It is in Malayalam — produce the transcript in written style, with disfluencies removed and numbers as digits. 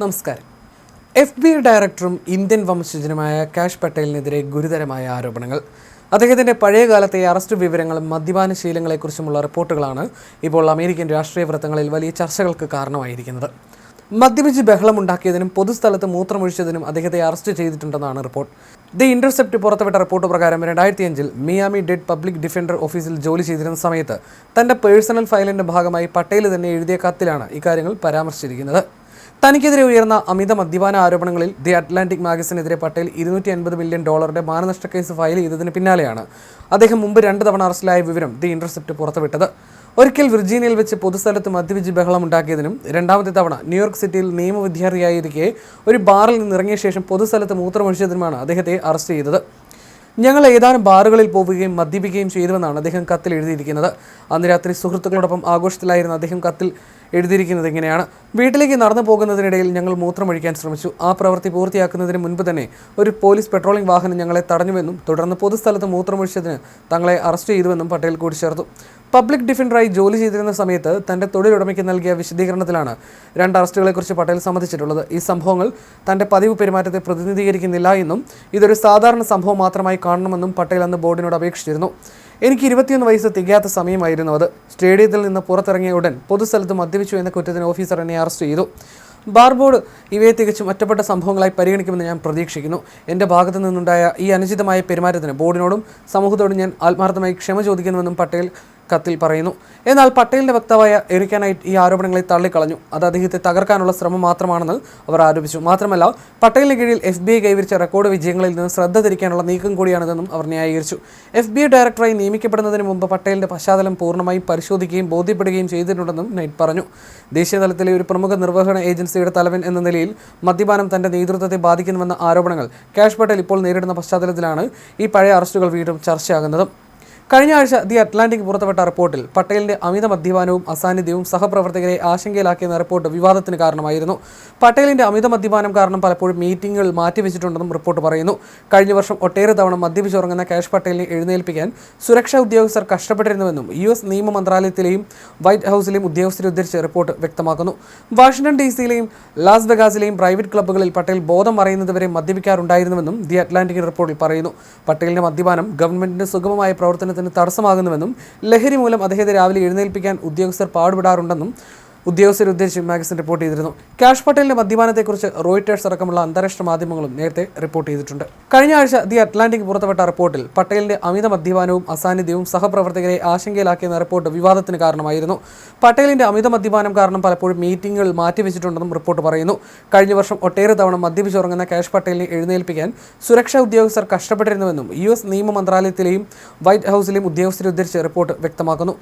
നമസ്കാരം. FBI ഡയറക്ടറും ഇന്ത്യൻ വംശജനുമായ കാഷ് പട്ടേലിനെതിരെ ഗുരുതരമായ ആരോപണങ്ങൾ. അദ്ദേഹത്തിൻ്റെ പഴയകാലത്തെ അറസ്റ്റ് വിവരങ്ങളും മദ്യപാന ശീലങ്ങളെക്കുറിച്ചുമുള്ള റിപ്പോർട്ടുകളാണ് ഇപ്പോൾ അമേരിക്കൻ രാഷ്ട്രീയ വൃത്തങ്ങളിൽ വലിയ ചർച്ചകൾക്ക് കാരണമായിരിക്കുന്നത്. മദ്യപിച്ച് ബഹളമുണ്ടാക്കിയതിനും പൊതുസ്ഥലത്ത് മൂത്രമൊഴിച്ചതിനും അദ്ദേഹത്തെ അറസ്റ്റ് ചെയ്തിട്ടുണ്ടെന്നാണ് റിപ്പോർട്ട്. ദി ഇന്റർസെപ്റ്റ് പുറത്തുവിട്ട റിപ്പോർട്ട് പ്രകാരം 2005 മിയാമി ഡേഡ് പബ്ലിക് ഡിഫൻഡർ ഓഫീസിൽ ജോലി ചെയ്തിരുന്ന സമയത്ത് തൻ്റെ പേഴ്സണൽ ഫയലിൻ്റെ ഭാഗമായി പട്ടേൽ തന്നെ എഴുതിയ കത്തിലാണ് ഇക്കാര്യങ്ങൾ പരാമർശിച്ചിരിക്കുന്നത്. തനിക്കെതിരെ ഉയർന്ന അമിത മദ്യപാന ആരോപണങ്ങളിൽ ദി അറ്റ്ലാന്റിക് മാഗസിനെതിരെ പട്ടേൽ $250 മില്യൺ മാനനഷ്ട കേസ് ഫയൽ ചെയ്തതിന് പിന്നാലെയാണ് അദ്ദേഹം മുമ്പ് 2 തവണ അറസ്റ്റിലായ വിവരം ദി ഇന്റർസെപ്റ്റ് പുറത്തുവിട്ടത്. ഒരിക്കൽ വിർജീനിയയിൽ വെച്ച് പൊതുസ്ഥലത്ത് മദ്യപിച്ച് ബഹളമുണ്ടാക്കിയതിനും രണ്ടാമത്തെ തവണ ന്യൂയോർക്ക് സിറ്റിയിൽ നിയമ വിദ്യാർത്ഥിയായിരിക്കെ ഒരു ബാറിൽ നിന്നിറങ്ങിയ ശേഷം പൊതുസ്ഥലത്ത് മൂത്രമൊഴിച്ചതിനുമാണ് അദ്ദേഹത്തെ അറസ്റ്റ് ചെയ്തത്. ഞങ്ങൾ ഏതാനും ബാറുകളിൽ പോവുകയും മദ്യപിക്കുകയും ചെയ്തുവെന്നാണ് അദ്ദേഹം കത്തിൽ എഴുതിയിരിക്കുന്നത്. അന്ന് രാത്രി സുഹൃത്തുക്കളോടൊപ്പം ആഘോഷത്തിലായിരുന്ന അദ്ദേഹം കത്തിൽ എഴുതിയിരിക്കുന്നത് ഇങ്ങനെയാണ്: വീട്ടിലേക്ക് നടന്നു പോകുന്നതിനിടയിൽ ഞങ്ങൾ മൂത്രമൊഴിക്കാൻ ശ്രമിച്ചു. ആ പ്രവൃത്തി പൂർത്തിയാക്കുന്നതിന് മുൻപ് തന്നെ ഒരു പോലീസ് പെട്രോളിംഗ് വാഹനം ഞങ്ങളെ തടഞ്ഞുവെന്നും തുടർന്ന് പൊതുസ്ഥലത്ത് മൂത്രമൊഴിച്ചതിന് തങ്ങളെ അറസ്റ്റ് ചെയ്തുവെന്നും പട്ടേൽ കൂട്ടിച്ചേർത്തു. പബ്ലിക് ഡിഫൻഡറായി ജോലി ചെയ്തിരുന്ന സമയത്ത് തൻ്റെ തൊഴിലുടമയ്ക്ക് നൽകിയ വിശദീകരണത്തിലാണ് 2 അറസ്റ്റുകളെക്കുറിച്ച് പട്ടേൽ സമ്മതിച്ചിട്ടുള്ളത്. ഈ സംഭവങ്ങൾ തൻ്റെ പതിവ് പെരുമാറ്റത്തെ പ്രതിനിധീകരിക്കുന്നില്ല എന്നും ഇതൊരു സാധാരണ സംഭവം മാത്രമായി കാണണമെന്നും പട്ടേൽ അന്ന് ബോർഡിനോട് അപേക്ഷിച്ചിരുന്നു. എനിക്ക് 21 വയസ്സ് തികയാത്ത സമയമായിരുന്നു അത്. സ്റ്റേഡിയത്തിൽ നിന്ന് പുറത്തിറങ്ങിയ ഉടൻ പൊതുസ്ഥലത്ത് മദ്യപിച്ചു എന്ന കുറ്റത്തിന് ഓഫീസർ എന്നെ അറസ്റ്റ് ചെയ്തു. ബാർ ബോർഡ് ഇവയെ തികച്ചും ഒറ്റപ്പെട്ട സംഭവങ്ങളായി പരിഗണിക്കുമെന്ന് ഞാൻ പ്രതീക്ഷിക്കുന്നു. എൻ്റെ ഭാഗത്തു നിന്നുണ്ടായ ഈ അനുചിതമായ പെരുമാറ്റത്തിന് ബോർഡിനോടും സമൂഹത്തോടും ഞാൻ ആത്മാർത്ഥമായി ക്ഷമ ചോദിക്കുന്നുവെന്നും പട്ടേൽ കത്തിൽ പറയുന്നു. എന്നാൽ പട്ടേലിൻ്റെ വക്താവായ എറിക് നൈറ്റ് ഈ ആരോപണങ്ങളെ തള്ളിക്കളഞ്ഞു. അത് അദ്ദേഹത്തെ തകർക്കാനുള്ള ശ്രമം മാത്രമാണെന്ന് അവർ ആരോപിച്ചു. മാത്രമല്ല, പട്ടേലിന് കീഴിൽ FBI കൈവരിച്ച റെക്കോർഡ് വിജയങ്ങളിൽ നിന്ന് ശ്രദ്ധ തിരിക്കാനുള്ള നീക്കം കൂടിയാണിതെന്നും അവർ ന്യായീകരിച്ചു. FBI ഡയറക്ടറായി നിയമിക്കപ്പെടുന്നതിന് മുമ്പ് പട്ടേലിൻ്റെ പശ്ചാത്തലം പൂർണ്ണമായും പരിശോധിക്കുകയും ബോധ്യപ്പെടുകയും ചെയ്തിട്ടുണ്ടെന്നും നൈറ്റ് പറഞ്ഞു. ദേശീയ തലത്തിലെ ഒരു പ്രമുഖ നിർവഹണ ഏജൻസിയുടെ തലവൻ എന്ന നിലയിൽ മദ്യപാനം തൻ്റെ നേതൃത്വത്തെ ബാധിക്കുന്നുവെന്ന ആരോപണങ്ങൾ കാഷ് പട്ടേൽ ഇപ്പോൾ നേരിടുന്ന പശ്ചാത്തലത്തിലാണ് ഈ പഴയ അറസ്റ്റുകൾ വീണ്ടും ചർച്ചയാകുന്നത്. കഴിഞ്ഞ ആഴ്ച ദി അറ്റ്ലാന്റിക് പുറത്തുവിട്ട റിപ്പോർട്ടിൽ പട്ടേലിൻ്റെ അമിത മദ്യപാനവും അസാന്നിധ്യവും സഹപ്രവർത്തകരെ ആശങ്കയിലാക്കിയെന്ന റിപ്പോർട്ട് വിവാദത്തിന് കാരണമായിരുന്നു. പട്ടേലിൻ്റെ അമിത മദ്യപാനം കാരണം പലപ്പോഴും മീറ്റിംഗുകൾ മാറ്റിവെച്ചിട്ടുണ്ടെന്നും റിപ്പോർട്ട് പറയുന്നു. കഴിഞ്ഞ വർഷം ഒട്ടേറെ തവണ മദ്യപിച്ചുറങ്ങുന്ന കാഷ് പട്ടേലിനെ എഴുന്നേൽപ്പിക്കാൻ സുരക്ഷാ ഉദ്യോഗസ്ഥർ കഷ്ടപ്പെട്ടിരുന്നുവെന്നും US നിയമ മന്ത്രാലയത്തിലെയും വൈറ്റ് ഹൗസിലെയും ഉദ്യോഗസ്ഥരെ ഉദ്ധരിച്ച് റിപ്പോർട്ട് വ്യക്തമാക്കുന്നു. വാഷിംഗ്ടൺ DC-യിലെയും ലാസ് വെഗാസിലെയും പ്രൈവറ്റ് ക്ലബ്ബുകളിൽ പട്ടേൽ ബോധം അറിയുന്നതുവരെ മദ്യപിക്കാറുണ്ടായിരുന്നുവെന്നും ദി അറ്റ്ലാന്റിക് റിപ്പോർട്ടിൽ പറയുന്നു. പട്ടേലിൻ്റെ മദ്യപാനം ഗവൺമെന്റിന്റെ സുഗമമായ പ്രവർത്തനത്തിന് തടസ്സമാകുന്നുവെന്നും ലഹരി മൂലം അദ്ദേഹത്തെ രാവിലെ എഴുന്നേൽപ്പിക്കാൻ ഉദ്യോഗസ്ഥർ പാടുപെടാറുണ്ടെന്നും ഉദ്യോഗസ്ഥരെ ഉദ്ധരിച്ച് മാഗസിൻ റിപ്പോർട്ട് ചെയ്തിരുന്നു. കാഷ് പട്ടേലിന്റെ മദ്യപാനത്തെക്കുറിച്ച് റോയിട്ടേഴ്സ് അടക്കമുള്ള അന്താരാഷ്ട്ര മാധ്യമങ്ങളും നേരത്തെ റിപ്പോർട്ട് ചെയ്തിട്ടുണ്ട്. കഴിഞ്ഞ ആഴ്ച ദി അറ്റ്ലാന്റിക് പുറത്തുവിട്ട റിപ്പോർട്ടിൽ പട്ടേലിന്റെ അമിത മദ്യപാനവും അസാന്നിധ്യവും സഹപ്രവർത്തകരെ ആശങ്കയിലാക്കിയെന്ന റിപ്പോർട്ട് വിവാദത്തിന് കാരണമായിരുന്നു. പട്ടേലിന്റെ അമിത മദ്യപാനം കാരണം പലപ്പോഴും മീറ്റിംഗുകൾ മാറ്റിവെച്ചിട്ടുണ്ടെന്നും റിപ്പോർട്ട് പറയുന്നു. കഴിഞ്ഞ വർഷം ഒട്ടേറെ തവണ മദ്യപിച്ചുറങ്ങുന്ന കാഷ് പട്ടേലിനെ എഴുന്നേൽപ്പിക്കാൻ സുരക്ഷാ ഉദ്യോഗസ്ഥർ കഷ്ടപ്പെട്ടിരുന്നുവെന്നും US നിയമ മന്ത്രാലയത്തിലെയും വൈറ്റ് ഹൗസിലെയും ഉദ്യോഗസ്ഥരെ ഉദ്ധരിച്ച് റിപ്പോർട്ട് വ്യക്തമാക്കുന്നു.